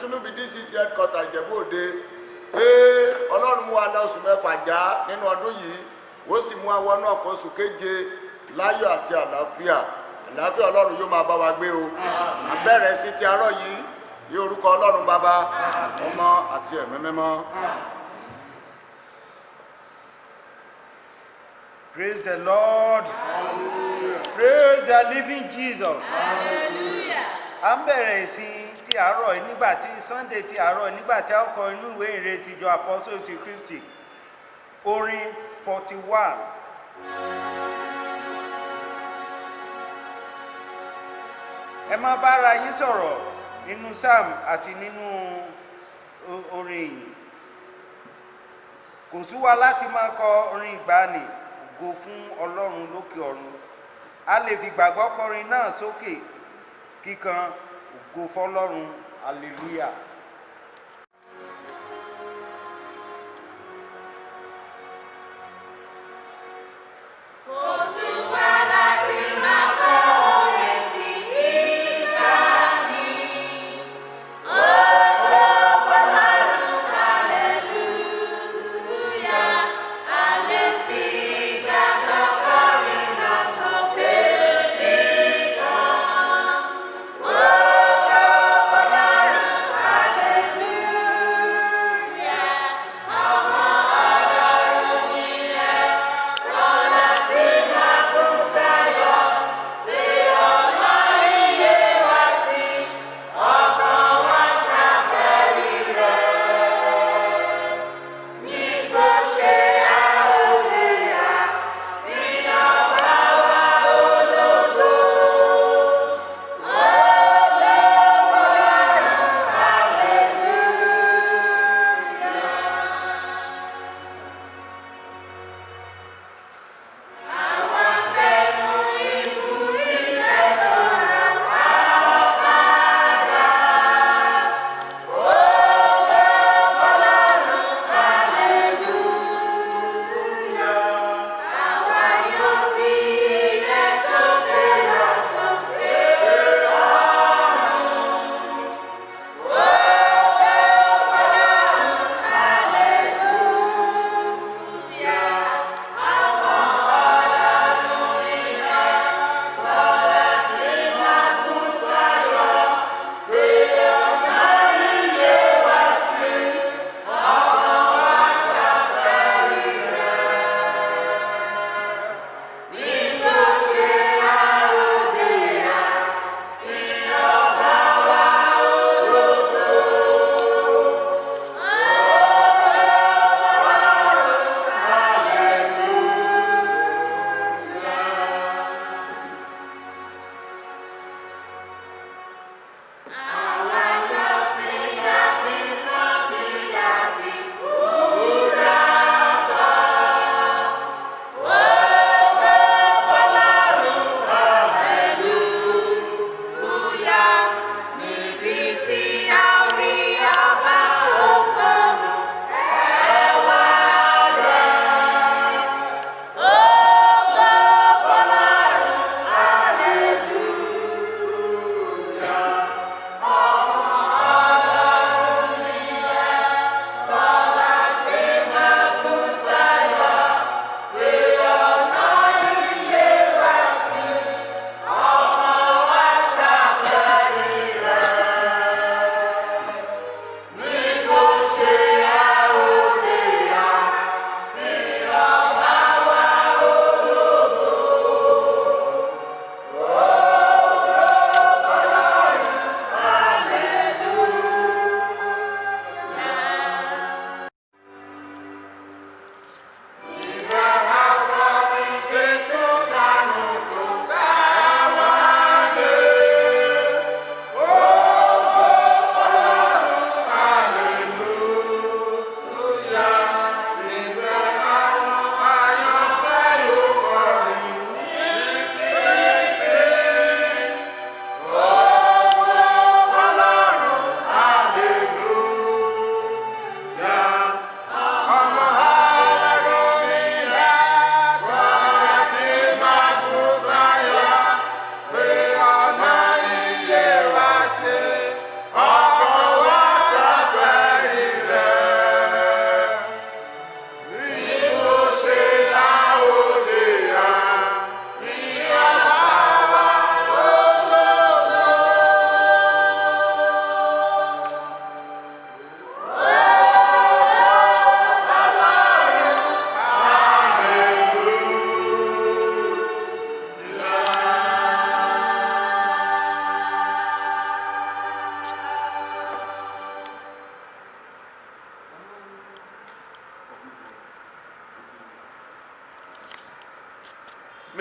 shouldn't be DCC headquarters Ìjẹ̀bú Òde pé Ọlọ́run mú wa lọ oṣù mẹ́fà já nínú ọdún yìí ó sì mú àwọn náà kó oṣù keje láyọ̀ àti àlàáfíà Ọlọ́run yóò máa bá wa gbé o àbẹ̀rẹ̀ sí ti àárọ̀ yìí ní orúkọ Ọlọ́run Baba Ọmọ àti Ẹ̀mí Mímọ́. Praise the Lord. Hallelujah. Praise the living Jesus. Hallelujah. À ń bẹ̀rẹ̀ ìsìn ti àárọ̀ nígbà tí Sunday ti àárọ̀ nígbà tí a kọ inú ìwé ìrètí ìjọ Apostle ti Kristi orin 41. Ẹ máa bára yín sọ̀rọ̀ nínú psalm àti nínú orin yìí. Kò sú wa láti máa kọ orin ìgbàanì ògo fún Ọlọ́run lókè ọ̀run. A lè fi gbàgbọ́ kọrin náà sókè kíkan ògo fọ́lọ́run. Hallelujah. Hallelujah.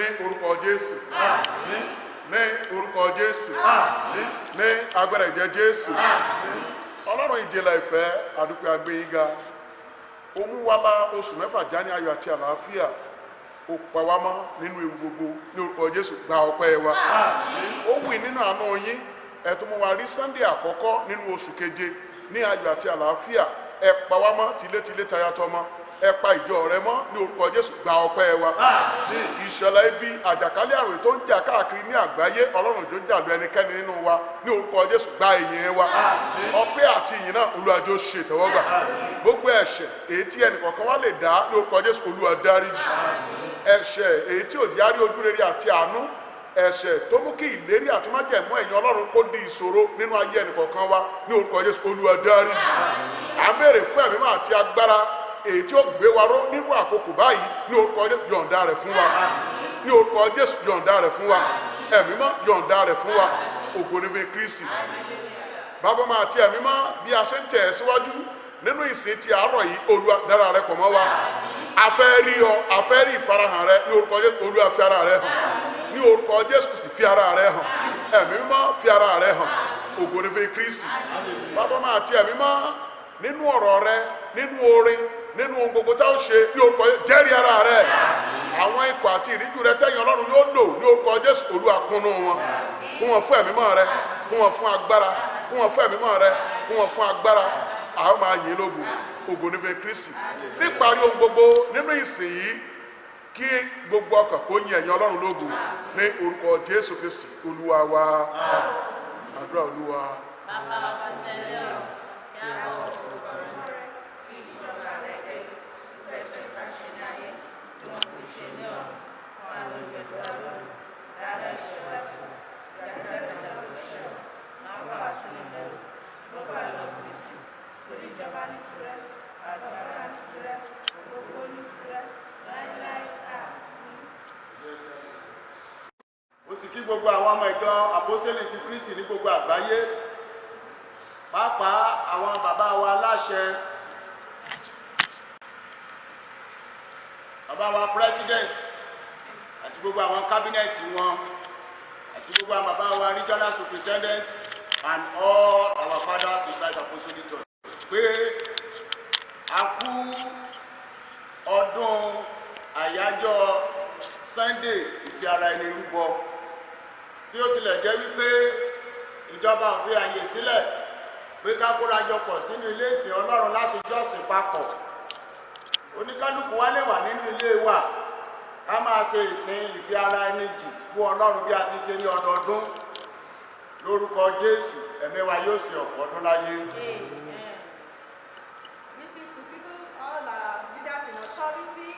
ní orúkọ Jésù ní orúkọ Jésù ní agbára ẹ̀jẹ̀ Jésù. Ọlọ́run ìjìnlẹ̀ ìfẹ́ àdúpẹ́ agbẹ́yìnga ó mú wa bá oṣù mẹ́fà já ní ayọ̀ àti àlàáfíà, ó pa wá mọ́ nínú ewu gbogbo, ní orúkọ Jésù gba ọpẹ́ wa. Ó wù nínú àánú yín ẹ tún mú wa rí Sunday àkọ́kọ́ nínú oṣù keje ní ayọ̀ àti àlàáfíà, ẹ pa wá mọ́ tilétilé tayatọmọ, ẹ pa ìjọ rẹ mọ́ ní orúkọ Jésù gba ọpẹ́ wa. Ìṣẹ̀lẹ̀ ibi àjàkálẹ̀ àrùn tó ń jà káàkiri ní àgbáyé, Ọlọ́run tó jà lu ẹnikẹ́ni nínú wa ní orúkọ Jésù gba ìyìn wa. Ọpẹ́ àti ìyìn náà Olúwa jọ̀ọ́ ṣe ìtẹ́wọ́gbà. Gbogbo ẹ̀ṣẹ̀ èyí tí ẹnìkọ̀ọ̀kan wá lè dá ní orúkọ Jésù Olúwa dáríjì. Ẹ̀ṣẹ̀ èyí tí ò járí ojú rere àti àánú, ẹ̀ṣẹ̀ tó mú kí ìlérí àti májẹ̀mú ẹ̀yin Ọlọ́run kó di ìṣòro nínú ayé ẹnìkọ̀ọ̀kan wa ní orúkọ Jésù Olúwa dáríjì. À ń béèrè fún ẹ̀mí máa àti agbára èyí tí ó gbé wa ró nírú àkókò báyìí ní orúkọ Jésù yọ̀ǹda rẹ̀ fún wa, ní orúkọ Jésù yọ̀ǹda rẹ̀ fún wa, ẹ̀mí mọ́ yọ̀ǹda rẹ̀ fún wa. Ògo ni fún Kristi. Bàbá máa ti ẹ̀mí mọ́ bí a ṣe ń tẹ̀ ẹ́ síwájú nínú ìsìn ti àárọ̀ yìí, Olúwa dára rẹ̀ pọ̀ mọ́ wa. A fẹ́ rí ọ, a fẹ́ rí ìfarahàn rẹ ní orúkọ Jésù. Olúwa fi ara rẹ hàn ní orúkọ Jésù Kristi, fi ara rẹ hàn, ẹ̀mí mọ́ fi ara rẹ hàn. Ògo ni fún Kristi. Bàbá máa ti ẹ̀mí mọ́ nínú ọ̀rọ̀ rẹ, nínú orin, nínú ohun gbogbo tá ó ṣe ní orúkọ jẹ́rìí ara rẹ̀. Àwọn ikọ̀ àti ìríjú rẹ tẹ́yìn Ọlọ́run yóò lò ní orúkọ Jésù. Olúwa kúnnú wọn, kún wọn fún ẹ̀mí mọ́ rẹ, kún wọn fún agbára, kún wọn fún ẹ̀mí mọ́ rẹ, kún wọn fún agbára. A ó máa yìn lógo. Ògo ni fún Kristi. Níparí ohun gbogbo nínú ìsìn yìí, kí gbogbo ọkàn kó yin ẹ̀yin Ọlọ́run lógo ní orúkọ Jésù Kristi Olúwa wa. Àdúrà Olúwa. Ó sì kí gbogbo àwọn ọmọ ìjọ Àpọ́stélì ti Kristi ní gbogbo àgbáyé, pàápàá àwọn bàbá wa aláṣẹ, bàbá wa president àti gbogbo àwọn kábínẹ̀tì wọn, àti gbogbo àwọn bàbá wa regional superintendents and all our fathers in Christ Apostolic Church, pé a kú ọdún àyájọ́ Sunday ìfi ara ẹni rúbọ. Bí ó tilẹ̀ jẹ́ wípé ìjọba ò fi àyè sílẹ̀ pé ká kórajọ pọ̀ sínú ilé ìsìn Ọlọ́run láti jọ́sìn papọ̀, oníkálùkù wa lè wà nínú ilé wa ká máa ṣe ìsìn ìfi ara ẹni jì fún Ọlọ́run bí a ti ṣe ní ọdọọdún. Lórúkọ Jésù, ẹ̀mí wa yóò ṣe ọ̀pọ̀ ọdún láyé. Greetings to people, all our leaders in authority.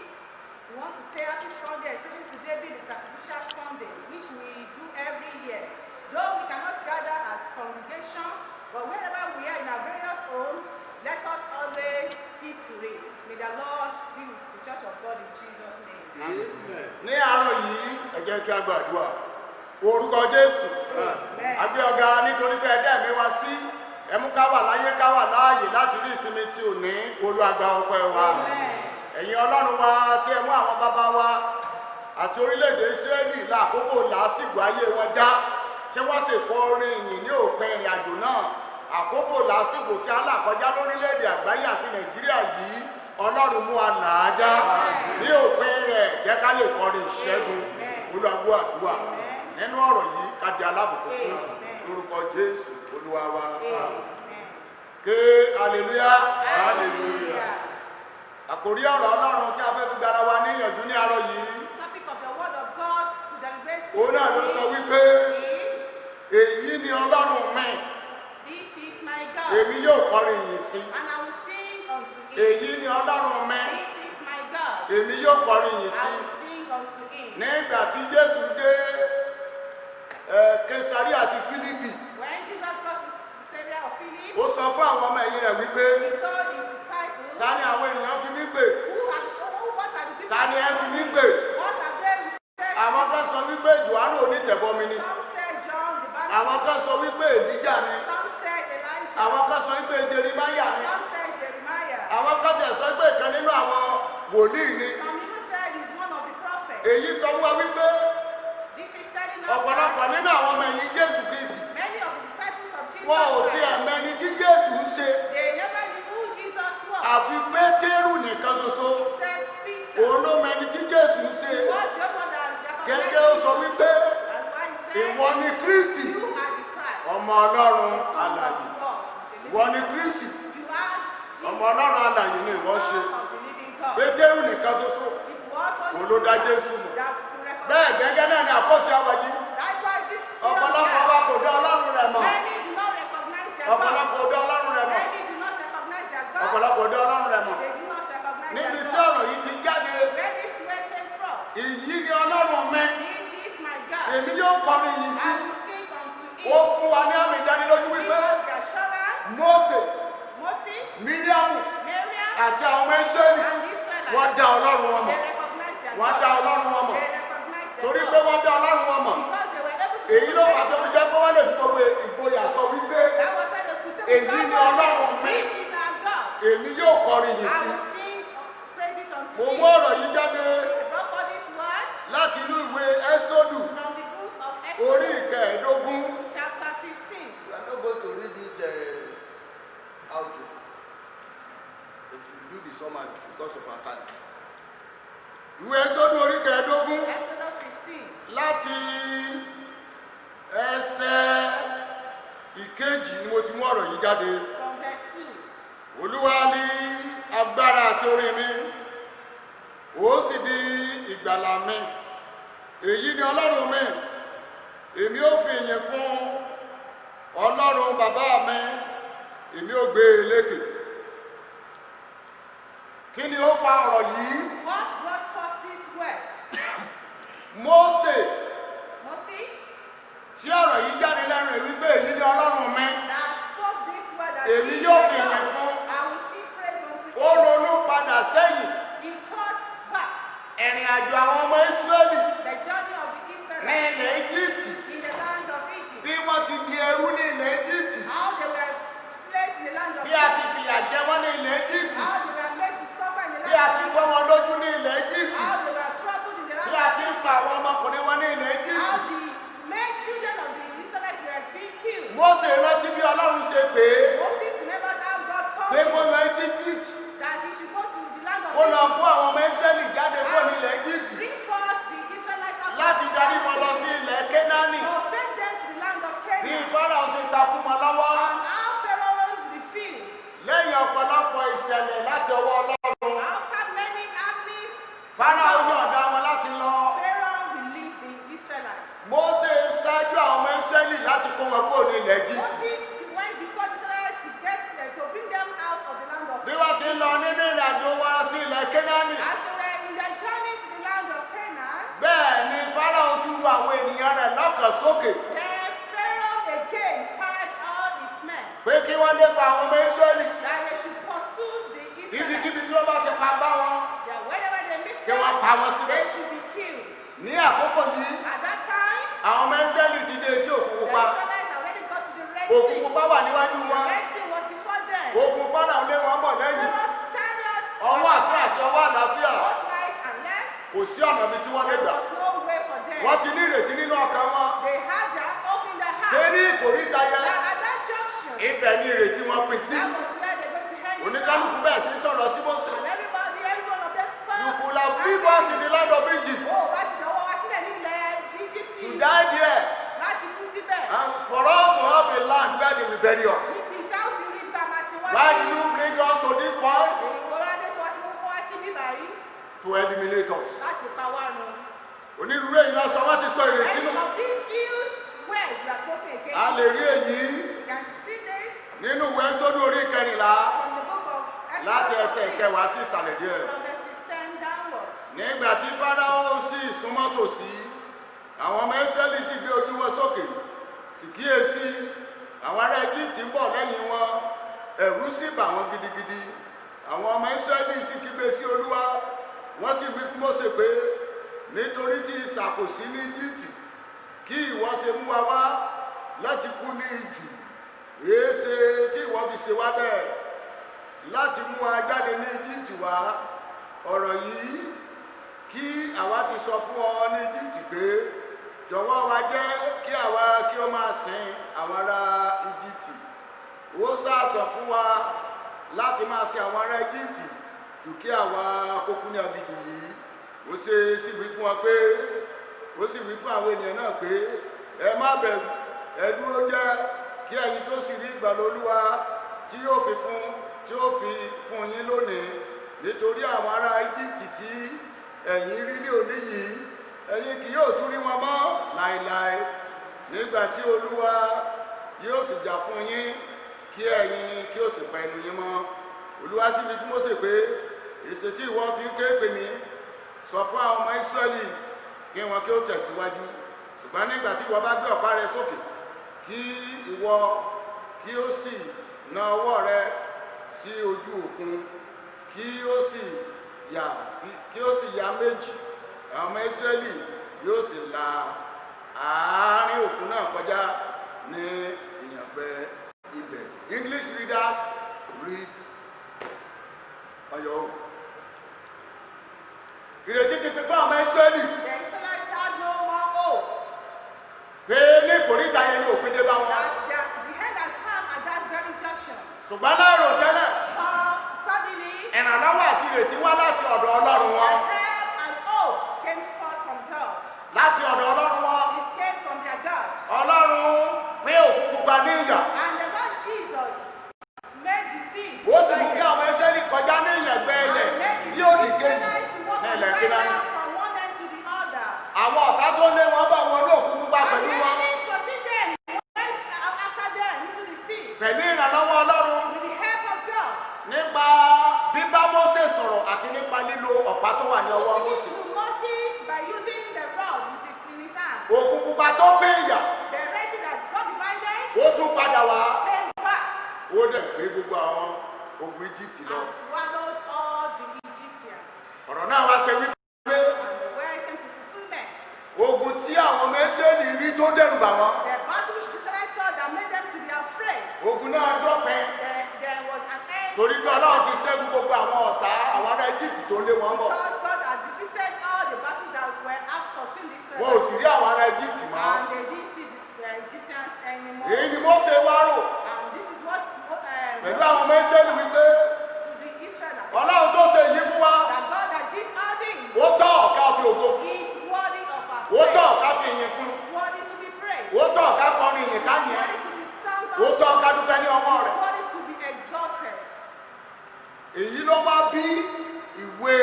We want to say happy Sunday, especially today being the sacrificial Sunday, which we do every year. Though we cannot gather as congregation, but wherever we are in our various homes, let us always keep to it. May the Lord be with the Church of God in Jesus' name. Amen. Ní àárọ̀ yìí, ẹ jẹ́ kí a gbàdúrà. Orúkọ Jésù, a gbé ọ̀gá nítorí pé ẹ̀dá ẹ̀mí wa sí, ẹ mú ká wà láyé ká wà láàyè láti rí ìsinmi tí ò ní. Olúwa gba ọpẹ́ wa. Ẹ̀yin Ọlọ́run wa tí ẹ mú àwọn bàbá wa àti orílẹ̀-èdè Ísírẹ́lì lákòókò làásìgbò ayé wọn já, tí wọ́n sì kọ orin ìyìn ní òpin ìrìn àjò náà. Àkókò làásìgbò tí a là kọjá lórílẹ̀-èdè àgbáyé àti Nàìjíríà yìí, Ọlọ́run mú wa là á já. Ní òpin rẹ̀ jẹ́ ká lè kọrin ìṣẹ́gun. Olúwa gbọ́ àdúrà. Nínú ọ̀rọ̀ yìí ká di alábùkún fún lórúkọ Jésù Olúwa wa. Ké hallelujah. Hallelujah. Àkòrí ọ̀rọ̀ Ọlọ́run tí a fẹ́ fi gbára wa níyànjú ní àárọ̀ yìí, Topic of the word of God to deliberate òun náà ló sọ wípé is, èyí ni Ọlọ́run mi, this is my God, èmi yóò kọrin ìyìn sí. and I will sing unto him. Èyí ni Ọlọ́run mi, This is my God, èmi yóò kọrin ìyìn I sí. will sing unto him. Nígbà tí Jésù dé Késárì àti Fílípì, When Jesus got to Caesarea of Philip, ó sọ fún àwọn ọmọ ẹ̀yìn rẹ̀ wípé he told his disciples, ta ni àwọn ènìyàn fi mí gbè? what are the people? Ta ni ẹ fi mí gbè? What are they referred to? Àwọn kan sọ wípé Jòhánù onítẹ̀bọmi ni. Some said John the Baptist. Àwọn kan sọ wípé Èlíjà ni. Some said Elijah. Àwọn kan sọ wípé Jeremáyà ni. Some said Jeremiah. Àwọn kan tẹ̀ sọ pé ìkan nínú àwọn wòlíì ni. Some people said he's one of the prophets. èyí sọ fún wa wípé This is telling us ọ̀pọ̀lọpọ̀ that nínú àwọn ọmọ ẹ̀yìn Jésù Kristi many of the disciples of Jesus wọn ò tiẹ̀ Christ, mẹ́ni tí Jésù ń ṣe they never knew who Jesus was. àfi Pétérù nìkan ṣoṣo Except Peter. òun ló mẹ́ni tí Jésù ń ṣe He was the one that recognized gẹ́gẹ́ ó sọ Jesus. wípé And why he said, ìwọ ni Kristi you are the Christ, ọmọ Ọlọ́run the Son alààyè of God, the living ìwọ ni Kristi You are Jesus, ọmọ Ọlọ́run alààyè ni ìwọ ṣe Son of the living God. Pétérù nìkan ṣoṣo It was only òun ló dá Jésù mọ̀ that could recognize bẹ́ẹ̀ gẹ́gẹ́ náà ni àpótí àwọ̀ yìí Likewise, this ọ̀pọ̀lọpọ̀ wa kò dá Ọlọ́run rẹ̀ mọ̀ many do not recognize their ọ̀pọ̀lọpọ̀ God. ò dá Ọlọ́run rẹ̀ mọ̀ Many do not recognize their God. ọ̀pọ̀lọpọ̀ ò dá Ọlọ́run rẹ̀ mọ̀ They do not recognize níbi their tí God. ọ̀rọ̀ yìí ti jáde Where this word came from. èyí ni Ọlọ́run mi This is my God. èmi yóò kọrin yìí sí I will sing unto ó him. fún wa ní àmì ìdánilójú Give wípé us the assurance. Mósè Moses, Míríámù Miriam, àti àwọn ọmọ Ísírẹ́lì and the Israelites. wọ́n dá Ọlọ́run wọn mọ̀ They recognize their wọ́n God. dá Ọlọ́run wọn mọ̀ They recognize their torí God. pé wọ́n dá Ọlọ́run wọn mọ̀ Because they were able to èyí ló fà recognize tó fi jẹ́ pé wọ́n lè fi gbogbo ìgboyà sọ wípé That was why the crusade Èyí was ni all Ọlọ́run about, mi. This is our God. èmi yóò kọrin yìí I sí will sing praises unto mo him. mú ọ̀rọ̀ yìí jáde I brought for this word láti inú ìwé Ẹ́sódù from the book of orí Exodus, ìkẹẹ̀ẹ́dógún. chapter 15. We are not going to read it out. It will do the summary because of our time. Ìwé Ẹ́sódù orí ìkẹẹ̀ẹ́dógún Exodus 15. láti ẹsẹ̀ ìkejì ni mo ti mú ọ̀rọ̀ yìí jáde. From verse 2. Olúwa ní agbára àti orin mi, ó sì di ìgbàlà mi. Èyí ni Ọlọ́run mi, èmi ó fi ìyìn fún Ọlọ́run bàbá mi, èmi ó gbé e lékè. Kí ni ó fa ọ̀rọ̀ yìí? What brought forth this word? Mósè Moses tí ọ̀rọ̀ yìí jáde lẹ́nu ẹ̀ wípé èyí ni Ọlọ́run mi. that spoke this word that Èmi he yóò said, fi ìyìn fún. I will sing praise unto Ó him. ronú padà sẹ́yìn. He thought back Ìrìn àjò àwọn ọmọ Ísírẹ́lì the journey of the ní Israelites ilẹ̀ Íjíbítì. in the land of Egypt. Bí wọ́n ti di ẹrú ní ilẹ̀ Íjíbítì. How they were slaves in the land of Bí a ti Egypt. fìyà jẹ wọ́n ní ilẹ̀ Íjíbítì. How they were made to suffer in the Bí a land ti of gbọ́ Egypt. wọn lójú ní ilẹ̀ Íjíbítì. How they were troubled in the land Bí a of ti ń Egypt. pa àwọn ọmọkùnrin wọn ní ilẹ̀ How Íjíbítì. the male children of the Israelites were being killed. Mósè rántí bí Ọlọ́run ṣe pè é Moses remembered how God pé called kó him lọ sí Íjíbítì. that he should go to the land of Kó lọ Egypt kó àwọn ọmọ Ísírẹ́lì jáde kúrò ní ilẹ̀ and Íjíbítì bring forth the Israelites out láti of darí wọn lọ sí ilẹ̀ Kénáánì. to take them to the land of Bí Canaan. Fáráò ṣe takú mọ́ lọ́wọ́ And how Pharaoh refused. lẹ́yìn ọ̀pọ̀lọpọ̀ ìṣẹ̀lẹ̀ láti ọwọ́ Ọlọ́run. After many armies, Fáráò yọ̀ǹda wọn láti lọ. Pharaoh released the Israelites. Mósè ṣáájú àwọn ọmọ Ísírẹ́lì láti kó wọn kúrò ní ilẹ̀ Íjíbítì. Moses went before the Israelites to get them to bring them out of the land of Bí wọ́n ti ń lọ nínú ìrìn àjò wọn sí ilẹ̀ Kénáánì. As they were in their journey to the land of Canaan, Bẹ́ẹ̀ ni Fáráò tún lu àwọn ènìyàn rẹ̀ lọ́kàn sókè then Pharaoh again inspired all his men pé kí wọ́n lépa àwọn ọmọ Ísírẹ́lì. that they should pursue the Ibikíbi Israelites. tí wọ́n bá ti pa bá wọn. That whenever they meet Kí wọ́n pa wọn them, síbẹ̀. they should be killed. Ní àkókò yìí, At that time, àwọn ọmọ Ísírẹ́lì ti dé etí òkun the pupa. Israelites already got to the Red Òkun Sea. pupa wà níwájú The wọn. Red Sea was before them. Ogun Fáráò lé wọn bọ̀ lẹ́yìn. Pharaoh's chariots, Ọwọ́ àtún àti ọwọ́ àlàáfíà. both right and left, Kò sí ọ̀nà ibi tí wọ́n lè there gbà. was no way for them. Wọ́n ti ní ìrètí nínú ọkàn wọn. They had their hope in their Pé heart. ní ìkòríta yẹn, That at that junction, ibẹ̀ ni ìrètí wọn pín sí. that was where they're going to hand it Oníkálukú down. bẹ̀rẹ̀ sí sọ̀rọ̀ sí Mósè. And everybody, every one of them spoke. You could have leave us in the land of Egypt Oh, wá ti dọ̀wọ́ wá sílẹ̀ ní ilẹ̀ Egypt. to die there Láti kú síbẹ̀. and for us to have a land where they will bury us. Níbi tí a ó ti rí ìgbà máa ṣe wá Why sí. did you bring us to this point? Ìwòrán adé tó wá fi mú wá sí bíbá yìí To eliminate us. láti pa wá run. Onírúurú èyí náà sọ wọ́n ti sọ ìrètí Any nù. of these huge words we are spoken against. A lè rí èyí You can see this nínú ìwé Ẹ́sódù orí ìkẹrìnlá from the book of Exodus láti ẹsẹ̀ 14, ìkẹwàá sí ìsàlẹ̀ díẹ̀. from verses 10 downward. Nígbà tí Fáráò sì súnmọ́ tòsí, àwọn ọmọ Ísírẹ́lì sì gbé ojú wọn sókè. Sì kíyèsí, àwọn ará Íjíbítì ń bọ̀ lẹ́yìn wọn. Ẹ̀rù sì bà wọ́n gidigidi. Àwọn ọmọ Ísírẹ́lì sì kígbe sí Olúwa. Wọ́n sì wí fún Mósè pé, nítorí tí isà kò sí ní Íjíbítì, kí ìwọ ṣe mú wa wá láti kú ní ijù. Èéṣe tí ìwọ fi ṣe wá bẹ́ẹ̀ láti mú wa jáde ní Íjíbítì wá. Ọ̀rọ̀ yìí kí àwa ti sọ fún ọ ní Egypt pé jọ̀wọ́ wa jẹ́ kí àwa kí ó máa sin àwọn ará Egypt ó sàsọ fún wa láti máa sin àwọn ará Egypt jù kí àwa kókú ní abidì yìí ó ṣe sì wí fún wa pé ó sì wí fún àwọn ènìyàn náà pé ẹ má bẹ̀rù ẹ dúró jẹ́ kí ẹ̀yin tó sì rí ìgbàlà Olúwa tí yóò fi fún yín lónìí nítorí àwọn ará Egypt tí ẹ̀yin rí ní òní yìí ẹ̀yin kì yóò tún rí wọn mọ́ láéláé nígbà tí Olúwa yóò sì jà fún yín kí ẹ̀yin kí ó sì pa ẹnu yín mọ́. Olúwa sì wí fún Mósè pé èsè tí ìwọ fi ń ké pè mí sọ fún àwọn ọmọ Ísírẹ́lì kí wọn kí ó tẹ̀síwájú ṣùgbọ́n nígbà tí ìwọ bá gbé ọ̀pá rẹ sókè kí ìwọ kí ó sì na ọwọ́ rẹ sí ojú òkun kí ó sì yà méjì àwọn ọmọ Ísírẹ́lì yóò sì la àárín òkun náà kọjá ní ìyàngbẹ ilẹ̀. English readers read on your own. Ìrètí ti pín fún àwọn ọmọ Ísírẹ́lì The Israelites had no more hope pé ní ìkórìtà yẹn ní òpin dé bá wọn. that the end had come at that very junction. Ṣùgbọ́n láìrò tẹ́lẹ̀ Suddenly, ìrànlọ́wọ́ àti ìrètí wá láti ọ̀dọ̀ Ọlọ́run wọn. help and hope came forth from God. Láti ọ̀dọ̀ Ọlọ́run wọn. It came from their God. Ọlọ́run pín òkun pupa ní ìyà. And the Lord Jesus made the sea. Ó sì mú kí àwọn Ísírẹ́lì kọjá ní ìyẹ̀gbẹ́ ilẹ̀ sí òdì kejì ní ilẹ̀ Kénáánì. From one end to the other. Àwọn ọ̀tá tó lé wọn bá wọn ní òkun pupa And pẹ̀lú the wọn. enemies pursued them, went after them into the sea. Pẹ̀lú ìrànlọ́wọ́ Ọlọ́run With the help of God. nípa bíbá Mósè sọ̀rọ̀ àti nípa lílo ọ̀pá tó wà ní ọwọ́ Mósè. To Moses by using the rod in his hand. Òkun pupa tó pín ìyà The rest that God divided ó tún padà wá. came back Ó dẹ̀ gbé gbogbo àwọn ogun Egypt lọ. and swallowed all the Egyptians. Ọ̀rọ̀ náà wá ṣe wípé And the word came to fulfillment. ogun tí àwọn ọmọ Ísírẹ́lì rí tó dẹ̀rù bà wọ́n. The battle which the Israelites saw that made them to be afraid. Ogun náà dọ́pẹ́ There was an end. torí pé Ọlọ́run ti ṣẹ́gun gbogbo àwọn ọ̀tá àwọn ará Egypt tó lé wọn bọ̀. Because God had defeated all the battles that were out pursuing the Wọn ò Israelites. sì rí àwọn ará Egypt mọ́. And they didn't see the Egyptians anymore. Èyí ni Mósè wá rò And this is what pẹ̀lú àwọn ọmọ Ísírẹ́lì wípé to the Israelites. Ọlọ́run tó ṣe èyí fún wa That God that did all things ó tọ́ ká fi ògo fún. is worthy of our Ó tọ́ praise. ká fi ìyìn fún. Is worthy to be praised. Ó tọ́ ká kọrin ìyìn ká yìn. Worthy to be sung Ó out. tọ́ ká dúpẹ́ ní ọwọ́ rẹ̀. Worthy to be exalted. Èyí ló wá bí ìwé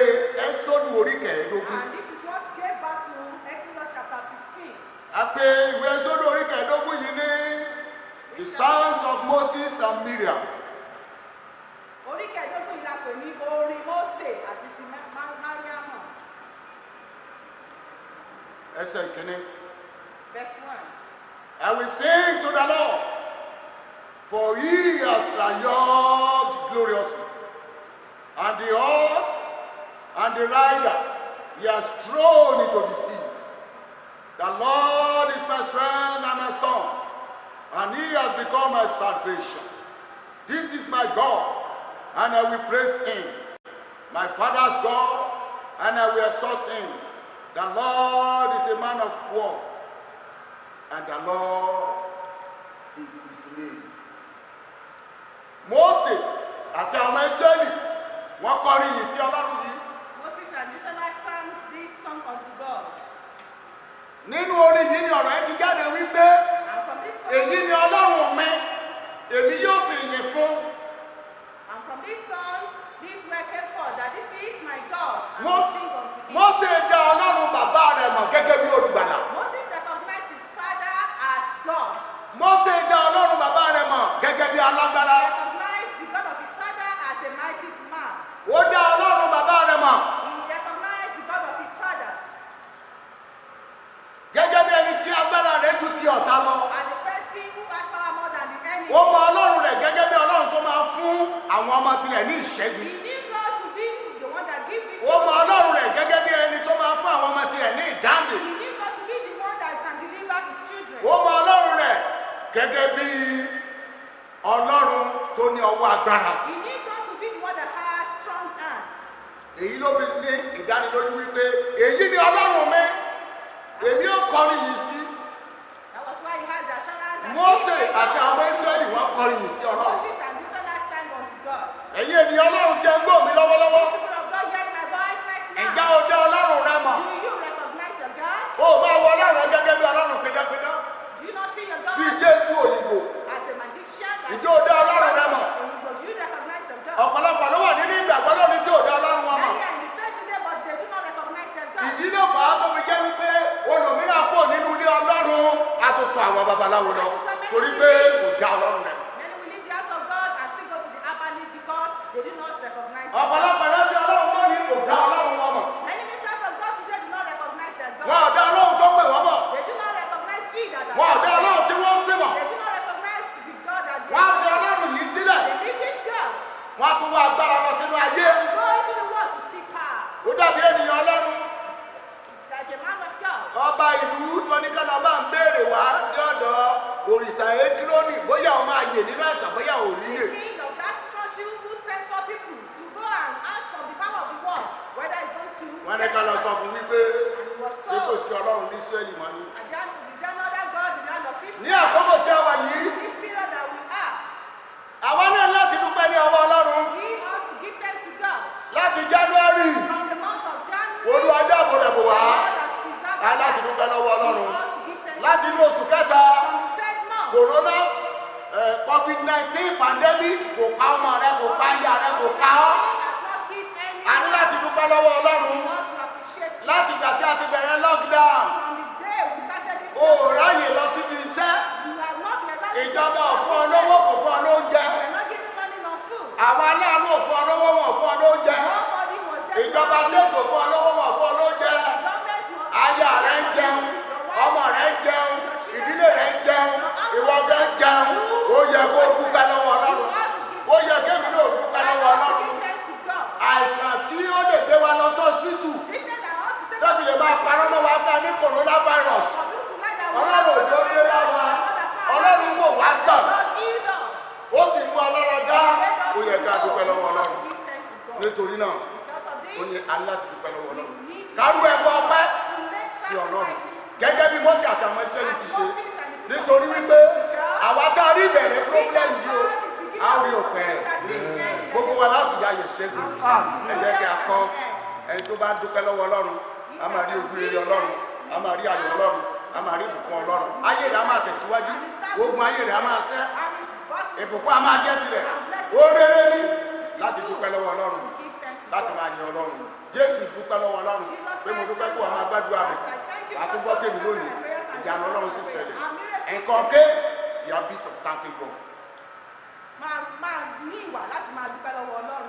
Ẹ́sọ́dù orí kẹẹ̀ẹ́dógún. And this is what gave back to Exodus chapter 15. A pè ìwé Ẹ́sọ́dù orí kẹẹ̀ẹ́dógún yìí ní The Sons of Moses and Miriam. Orí kẹẹ̀dógún yìí la pè ní orin Mósè àti ti Máríámù. Ẹsẹ̀ ìkíní. Verse 1. I will sing to the Lord, for he has triumphed gloriously. And the horse and the rider he has thrown into the sea. The Lord is my strength and my song, and he has become my salvation. This is my God, and I will praise him, my father's God, and I will exalt him. The Lord is a man of war, and the Lord is his name. Mósè àti àwọn ọmọ Ísírẹ́lì wọ́n kọrin yìí sí Ọlọ́run yìí. Moses and the Israelites sang this song unto God. Nínú orin yìí ni ọ̀rọ̀ ẹ ti jáde wípé And from this song, èyí ni Ọlọ́run mi, èmi yóò fi ìyìn fún. and from this song, this word came forth that this is my God, and I will sing unto him. Mósè dá Ọlọ́run bàbá rẹ̀ mọ̀ gẹ́gẹ́ bí olùgbàlà. Moses recognized his father as God. Mósè dá Ọlọ́run bàbá rẹ̀ mọ̀ gẹ́gẹ́ bí alágbára. He recognized the God of his father as a mighty man. Ó dá Ọlọ́run bàbá rẹ̀ mọ̀ He recognized the God of his fathers gẹ́gẹ́ bí ẹni tí agbára rẹ̀ ju ti ọ̀tá lọ. as a person who has power more than the enemy. Ó mọ Ọlọ́run rẹ̀ gẹ́gẹ́ bí Ọlọ́run tó máa fún àwọn ọmọ tirẹ̀ ní ìṣẹ́gun. He knew God to be the one that gives victory. Ó mọ Ọlọ́run rẹ̀ gẹ́gẹ́ bí ẹni tó máa fún àwọn ọmọ tirẹ̀ ní ìdáǹdè. He knew God to be the one that can deliver his children. Ó mọ Ọlọ́run rẹ̀ gẹ́gẹ́ bí Ọlọ́run tó ní ọwọ́ agbára. He knew God to be the one that has strong hands. èyí ló fi ní ìdánilójú wípé èyí ni ọlọ́run mi èmi ò kọrin yìí sí. That was why he had the assurance that Mósè àti àwọn Ísírẹ́lì wọ́n kọrin yìí sí ọlọ́run. Moses and the Israelites sang unto God. ẹ̀yin ènìyàn ọlọ́run tí ẹ ń gbọ́ mi lọ́wọ́lọ́wọ́, People of God hearing my voice right ǹjẹ́ now. o dá ọlọ́run rẹ mọ̀? Do you recognize your God? O máa wọ ọlọ́run rẹ gẹ́gẹ́ bí ọlọ́run pídánpídán Do you not see your God bíi Jésù òyìnbó. as a magician? Ǹjẹ́ o dá ọlọ́run rẹ mọ̀? Do you recognize your God? ọ̀pọ̀lọpọ̀ ló wà nínú ìgbàgbọ́ lónìí tí ò dá ọlọ́run wọn mọ̀. Many are in the faith today, but they do not recognize their God. ìdí ló fà á tó fi jẹ́ wípé olòmíràn kò nínú ilé ọlọ́run àtúntò àwọn babaláwo lọ torí pé kò dá ọlọ́run rẹ mọ̀. Many will leave the house of God and still go to the upper list because they do not recognize their God. ọ̀pọ̀lọpọ̀ ìránṣẹ́ ọlọ́run lónìí kò dá ọlọ́run wọn mọ̀. Many ministers of God today do not recognize their God. wọn ò dá ọlọ́run tó pè wọ́n mọ̀. They do not recognize He that has wọn ò dá ọlọ́run tí wọ́n sìn mọ̀. They do not recognize the God that they wọ́n á fi ọlọ́run yìí sílẹ̀. They leave this God wọ́n á tún wá agbára lọ sínú ayé. and go into the world to seek power. ó dàbí ènìyàn ọlọ́run. It's like a man of God. ọba ìlú tóníkànnà bá ń béèrè wá ní ọ̀dọ̀ òrìṣà ekironi bóyá òun máa yè nínú àìsàn bóyá òun The níyè. king of that country who sent for people to go and ask from the power of the world whether it's going to. wọ́n ní ká lọ sọ fún wípé And he was ṣé kò told, sí ọlọ́run ní Ísírẹ́lì mọ́ ni. is there no other God in the land of Israel? ní àkókò tí a wà yìí This period that we are, àwa náà láti dúpẹ́ ní ọwọ́ ọlọ́run we ought to give thanks to God. láti January From the month of January, Olúwa dáàbò rẹ̀ bò wá. God has preserved a láti us. dúpẹ́ lọ́wọ́ ọlọ́run We ought to give thanks láti inú oṣù kẹta from the third month. corona COVID-19 pandemic kò pa ọmọ rẹ kò pa aya rẹ kò pa ọ́. He has not killed any. a ní láti dúpẹ́ lọ́wọ́ ọlọ́run We want to appreciate Him. láti ìgbà tí a ti bẹ̀rẹ̀ lockdown. From the day we started this o ò ráyè lọ síbi iṣẹ́, you have not been allowed to ìjọba go ò to fún ọ school. lówó kò fún ọ lóúnjẹ, We are not giving money on food. àwọn aláàánú ò fún ọ lówó wọn ò fún ọ lóúnjẹ, Nobody was there. ìjọba state ò fún ọ lówó wọn ò fún ọ lóúnjẹ, The government was. aya rẹ ń jẹun, ọmọ rẹ ń jẹun, ìdílé rẹ ń jẹun, ìwọ gan ń jẹun. ó yẹ kó dúpẹ́ lọ́wọ́ ọlọ́run, ó yẹ kémi náà dúpẹ́ lọ́wọ́ ọlọ́run. àìsàn tí ó lè gbé wa lọ sọ́sítù tó fi lè máa parọ́ mọ́ wa gbá ní coronavirus, ọlọ́run ò jẹ́ ó gbé wá wa, ọlọ́run wò wá sàn, ó sì mú ọlọ́run dá. ó yẹ ká dúpẹ́ lọ́wọ́ ọlọ́run. nítorí náà ó ní a ní láti dúpẹ́ lọ́wọ́ ọlọ́run, kárú ẹbọ ọpẹ́ sí ọlọ́run gẹ́gẹ́ bí Mósè àtàwọn Ísírẹ́lì ti ṣe, nítorí wípé àwa tá a rí ìbẹ̀rẹ̀ problem yìí o a ó rí òpin rẹ̀. gbogbo wa láti yá yẹ ṣẹ́gun. ẹ jẹ́ kí a kọ́ ẹni tó bá ń dúpẹ́ lọ́wọ́ ọlọ́run a máa rí ojú rere ọlọ́run, a máa rí ayọ̀ ọlọ́run, a máa rí ìbùkún ọlọ́run, ayé rẹ̀ a máa tẹ̀síwájú, ogun ayé rẹ̀ a máa ṣẹ́, ìbùkún a máa jẹ́ tirẹ̀. ó rere ní láti dúpẹ́ lọ́wọ́ ọlọ́run, láti máa yan ọlọ́run. Jésù dúpẹ́ lọ́wọ́ ọlọ́run pé mo dúpẹ́ kó a máa gbàdúrà mi, àtúbọ̀ tèmi lónìí ìyanu ọlọ́run sì ṣẹlẹ̀. Inculcate the habit of thanking God. máa ní ìwà láti máa dúpẹ́ lọ́wọ́ Ọlọ́run.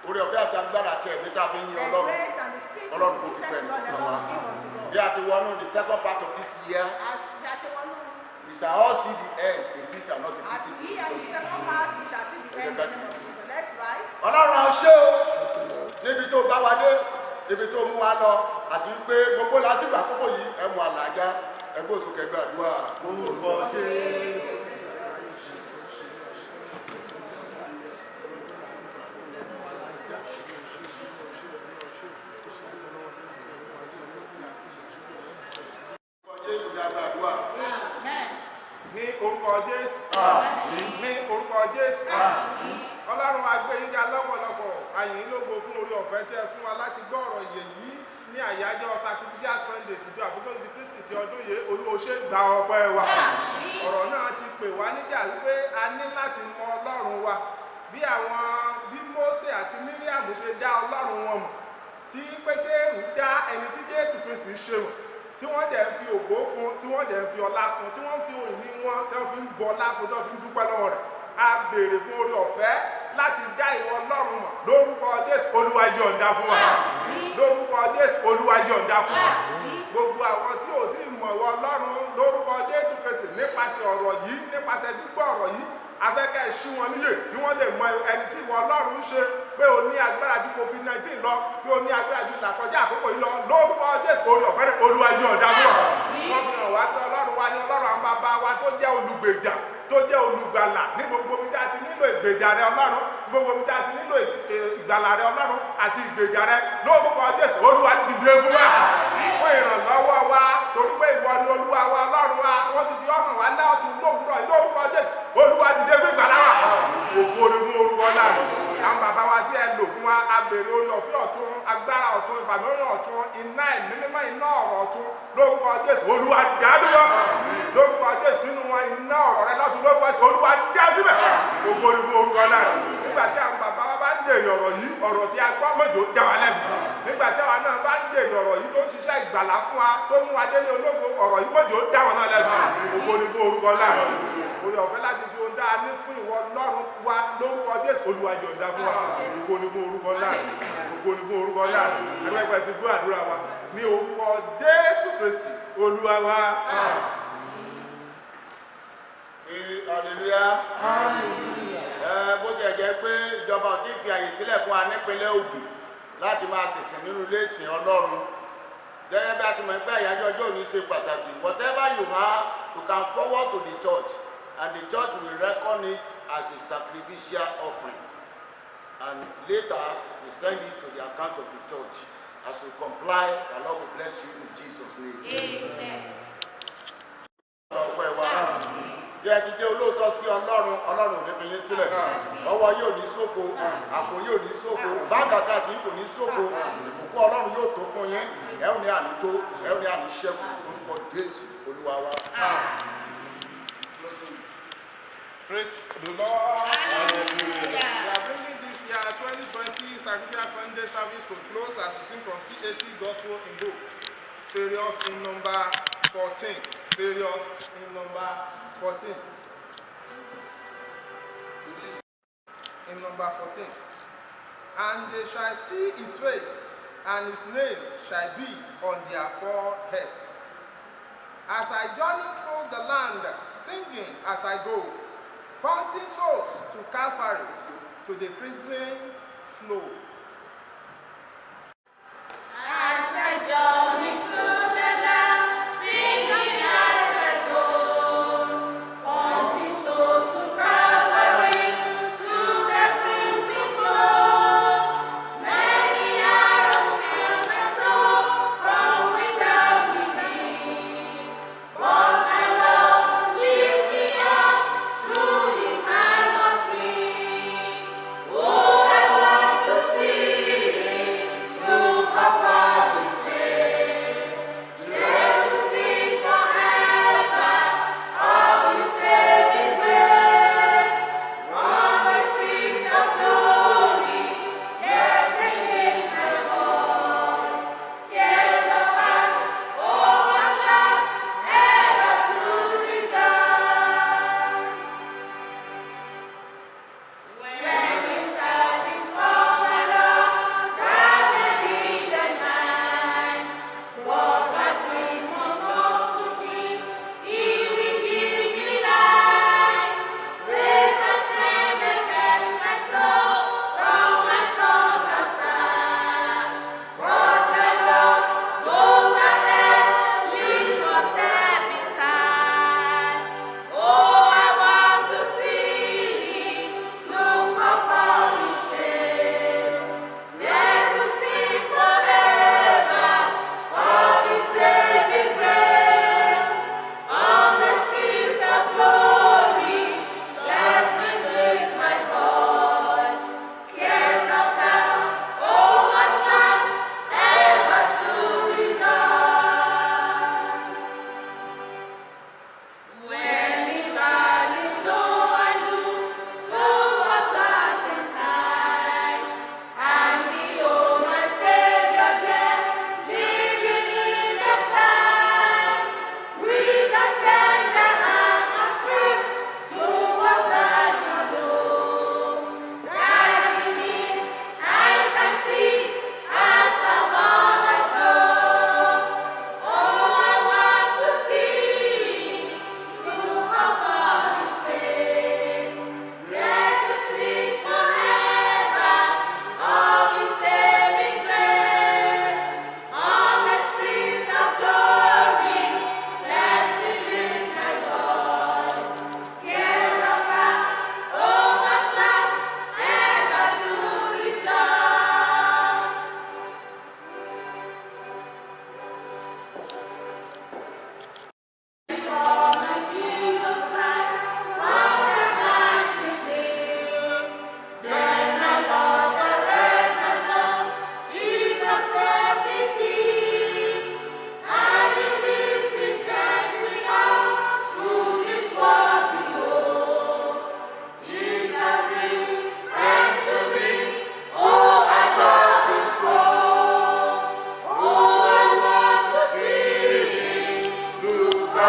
Oore ọ̀fẹ́ àti agbára àti ẹ̀mí tá a fi ń yin ọlọ́run, Grace and the spirit ọlọ́run of kò fi goodness fẹ́ to God, ní the wa. Lord give unto God. Bí a ti wọnú the second part of this year, As bí a ṣe wọnú, we shall all see the end in peace and not in as pieces. we and the second part, we shall see the end in the name of Jesus. Let's rise. Ọlọ́run a ṣé o níbi tó bá wa dé, níbi tó mú wa lọ, àti pé gbogbo lásìkò àkókò yìí ẹ mú àlàjá ẹgbẹ́ oṣù kẹgbẹ́ àdúrà. Orúkọ Jésù. Jésù dàgbà àdúrà. Amen. ní orúkọ Jésù. ní orúkọ Jésù. Ọlọ́run agbẹ́yìnga lọ́pọ̀lọpọ̀ àyìn lógo fún orí ọ̀fẹ́ tí ẹ fún wa láti gbọ́ ọ̀rọ̀ ìyè yìí ní àyájọ́ sacrificial Sunday tìjọ àpòsóòlù ti Kristi ti ọdún yìí. Olúwa ṣe gba ọpẹ́ wa. ọ̀rọ̀ náà ti pè wá níjà wípé a ní láti mọ Ọlọ́run wa bí Mósè àti Míríàmù ṣe dá Ọlọ́run wọn mọ̀, tí Pétérù dá ẹni tí Jésù Kristi ṣe mọ̀, tí wọ́n dẹ̀ ń fi ògo fún, tí wọ́n dẹ̀ ń fi ọlá fún, tí wọ́n fi òní wọn, tí wọ́n fi ń bọ ọlá fún, tí wọ́n fi ń dúpẹ́ lọ́wọ́ rẹ̀. A béèrè fún orí ọ̀fẹ́ láti dá ìwọ Ọlọ́run mọ̀. Lórúkọ Jésù Olúwa yọ̀ǹda fún wa. Lórúkọ Jésù Olúwa yọ̀ǹda fún wa. Gbogbo àwọn tí ò tí ì mọ̀ ìwọ Ọlọ́run lórúkọ Jésù Kristi nípasẹ̀ ọ̀rọ̀ yìí, nípasẹ̀ gbígbọ́ ọ̀rọ̀ yìí, afẹ́kẹ́ ṣí wọn níyè bí wọ́n lè mọ ẹni tí ìwọ Ọlọ́run ń ṣe, pé o ní agbára ju COVID-19 lọ, pé o ní agbára ju ìlàkọjá àkókò yìí lọ. Lórúkọ Jésù orí ọ̀fẹ́ rẹ̀ Olúwa yọ̀ǹda fún wa. Wọ́n fi hàn wá pé Ọlọ́run wa ni Ọlọ́run àwọn bàbá wa tó jẹ́ olùgbèjà, tó jẹ́ olùgbàlà ní gbogbo ibi tí a ti nílò nílò ìgbèjà rẹ Ọlọ́run, gbogbo ibi tí a ti nílò ìgbàlà rẹ Ọlọ́run àti ìgbèjà rẹ lórúkọ Jésù. Olúwa dìde fún wa fún ìrànlọ́wọ́ wa, torí pé ìwọ ni Olúwa wa Ọlọ́run wa. Wọ́n ti fi ọmọ wa lọ́tún lówùúrọ̀ lórúkọ Jésù. Olúwa dìde fún ìgbàlà wa. Ògo ni fún orúkọ náà. Àwọn bàbá wa tí ẹ lò fún wa, a béèrè orí ọ̀fẹ́ ọ̀tún, agbára ọ̀tún, ìfàmìíràn ọ̀tún, iná ẹ̀mí mímọ́, iná ọ̀rọ̀ ọ̀tún lórúkọ Jésù. Olúwa dádúró lórúkọ Jésù nínú wọn, iná ọ̀rọ̀ rẹ lọ́tún lórúkọ Jésù. Olúwa dá síbẹ̀. Ògo ni fún orúkọ náà. Nígbà tí àwọn bàbá wa bá ń jèrè ọ̀rọ̀ yìí, ọ̀rọ̀ tí a gbọ́ mọ́jọ́ dá wa lẹ́bi. Nígbà tí àwa náà bá ń jèrè ọ̀rọ̀ yìí tó ń ṣiṣẹ́ ìgbàlá fún wa, tó mú wa délé ológo, ọ̀rọ̀ yìí mọ́jọ́ dá wọn náà lẹ́bi. Ògo ni fún orúkọ náà. Orí ọ̀fẹ́ láti fi ohun dáa ní fún ìwọ Ọlọ́run wa lórúkọ Jésù. Olúwa yọ̀ǹda fún wa. Ògo ni fún orúkọ náà. Ògo ni fún orúkọ náà. Agbẹ́gbẹ́ ti gbọ́ àdúrà wa ní orúkọ Jésù Kristi Olúwa wa. Hallelujah. Bó ti ẹ̀ jẹ́ pé ìjọba ò tí ì fi àyè sílẹ̀ fún wa nípínlẹ̀ Ògùn láti máa ṣìsìn nínú ilé ìsìn Ọlọ́run. Gẹ́gẹ́ bí a ti mọ̀ pé àyájọ́ ọjọ́ òní ṣe pàtàkì. Whatever you have, you can forward to the church, and the church will reckon it as a sacrificial offering. And later, we send it to the account of the church. As we comply, the Lord will bless you in Jesus' name. Amen. Bí ẹ ti jẹ́ olóòótọ́ sí Ọlọ́run, Ọlọ́run ò ní fi yín sílẹ̀. Ọwọ́ yóò ní ṣòfò, àpò yóò ní ṣòfò, báńkì àkáǹtì kò ní ṣòfò. Ìbùkún Ọlọ́run yóò tó fún yín. Ẹ ò ní ànító, ẹ ò ní àníṣẹ́kù lórúkọ Jésù Olúwa wa. Praise the Lord. Hallelujah. We are bringing this year 2020 Sacrificial Sunday service to close as we sing from CAC Gospel in Book. Furious in number 14. Furious in number 14. In number 14. And they shall see his face, and his name shall be on their foreheads. As I journey through the land, singing as I go, pointing souls to Calvary, to the prison flow. As I journey through the land, singing as I go, pointing souls to Calvary, to the crimson flow. Many arrows pierce my soul from without within, but my Lord leads me up through Him I must win. Oh, I want to see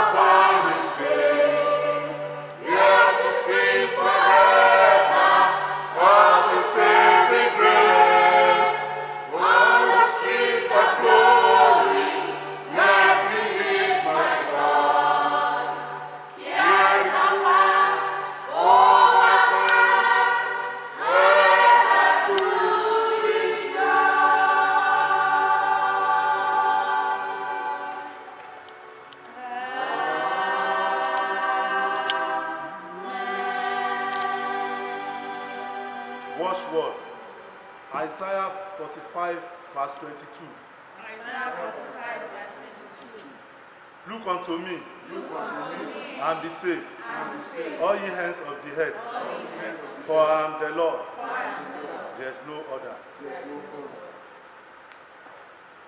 upon his face. Yes, to sing forever of his saving grace. On the streets of glory, let me lift my voice. Years have passed, all my past, ever to rejoice. Watchword. Isaiah 45, verse 22. Isaiah 45, verse 22. Look unto me, and be saved, all ye hands of the earth, for I am the Lord. There is no other.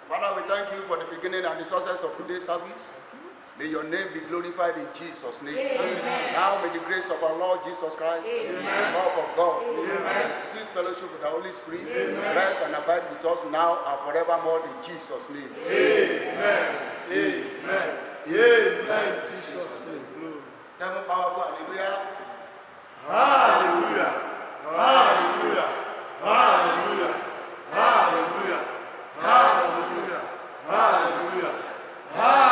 Father, we thank you for the beginning and the success of today's service. May your name be glorified in Jesus' name. Amen. Now may the grace of our Lord Jesus Christ, the love of God, and the sweet fellowship with the Holy Spirit rest and abide with us now and forevermore in Jesus' name. Amen. Amen. Amen. Jesus' name. Seven powerful hallelujah. Hallelujah. Hallelujah. Hallelujah. Hallelujah. Hallelujah. Hallelujah. Hallelujah.